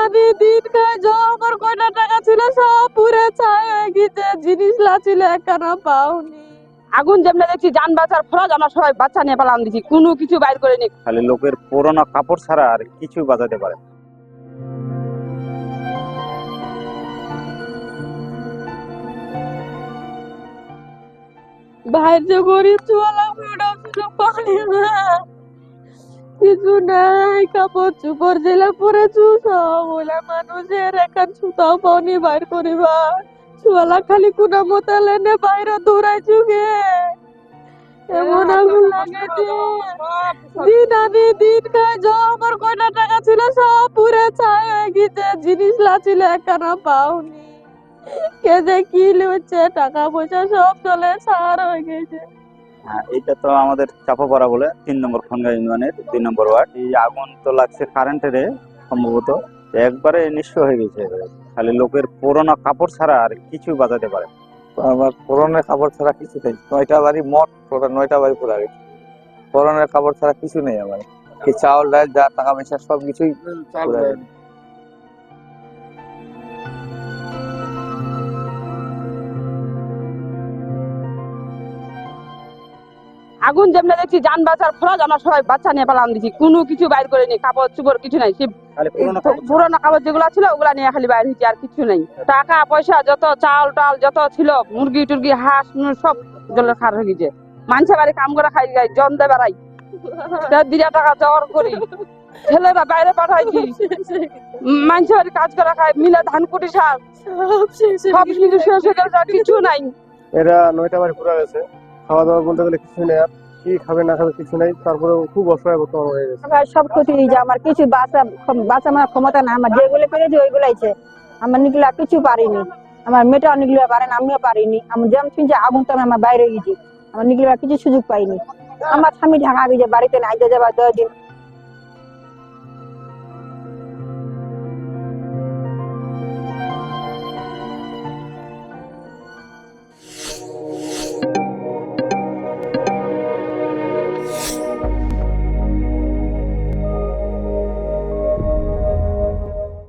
আনি দিন খাই আমার কয়টা টাকা ছিল সব পুরে ছাই হয়ে গেছে, জিনিস ছিল একখানা পাওনি। আগুন যেমন দেখছি যান বাঁচার ফরজ, আমরা সবাই বাচ্চা নিয়ে পালাম দিছি, কোনো কিছু বাইর করে নি। খালি লোকের পুরোনো কাপড় ছাড়া আর কিছু বাঁচাতে পারে না। ভাইয়ের যে গরিব চুয়ালাম ছিল পানি না, কিছু নাই, কাপড় চুপড় জেলা পরেছু সব ওলা মানুষের একান সুতাও পাওনি বাইর করিবা। চুয়ালা খালি কুনা মতো লেনে বাইরে দৌড়াই চুগে, এমন আগুন লাগে যে দিন আনি দিন খাই আমার কয়টা টাকা ছিল সব পুরে ছাই হয়ে গেছে, জিনিস ছিল একখানা পাওনি। কে যে কি হচ্ছে, টাকা পয়সা সব চলে সার হয়ে গেছে। এটা তো আমাদের চাপাপাড়া বলে 3 নম্বর খনগা ইউনিয়নের 2 নম্বর ওয়ার্ড। এই আগুন তো লাগছে কারেন্টের সম্ভবত, একবারে নিঃস্ব হয়ে গেছে। খালি লোকের পুরোনো কাপড় ছাড়া আর কিছু বাঁচাতে পারে না। আমার পরনের কাপড় ছাড়া কিছু নেই, 9টা বাড়ি মোট, টোটাল 9টা বাড়ি পুরা গেছে। পরনের কাপড় ছাড়া কিছু নেই আমার, কি চাউল ডাল যা টাকা পয়সা সবকিছুই পুরা গেছে। আগুন যেমন দেখছি যান বাঁচার ফরজ, আমরা সবাই বাচ্চা নিয়ে পালাম দিছি, কোনো কিছু বাইর করে নি, কাপড় চুপড় কিছু নাই। খালি পুরোনো কাপড় ছাড়া। পুরোনো কাপড় যেগুলা ছিল ওগুলা নিয়ে খালি বাইর হয়েছি, আর কিছু নাই। টাকা পয়সা যত চাল টাল যত ছিল, মুরগি টুরগি হাঁস সব জলের খার হয়ে গেছে। মানুষে বাড়ি কাম করে খাই যাই, জন দে বেড়াই, 2 টাকা জ্বর করি, ছেলেরা বাইরে পাঠাইছি, মানুষে বাড়ি কাজ করে খাই, মিলে ধান কুটি সার সব কিছু শেষ হয়ে গেছে, আর কিছু নাই। এরা 9টা বাড়ি পুরা গেছে, খাওয়া দাওয়া বলতে গেলে কিছু নেই, আর কি খাবে না খাবে কিছু নাই, তারপরে খুব অসহায় বর্তমান হয়ে গেছে। সব ক্ষতি হয়ে যায়, আমার কিছু বাঁচা আমার ক্ষমতা না, আমার যেগুলো পেরেছি ওইগুলাইছে, আমার নিগুলা কিছু পারিনি, আমার মেয়েটাও নিগুলা পারেন, আমিও পারিনি। আমি যেমন শুনছি আগুন তো আমার বাইরে গেছি, আমার নিগুলা কিছু সুযোগ পাইনি। আমার স্বামী ঢাকা গেছে, বাড়িতে নাই যাবার 10 দিন,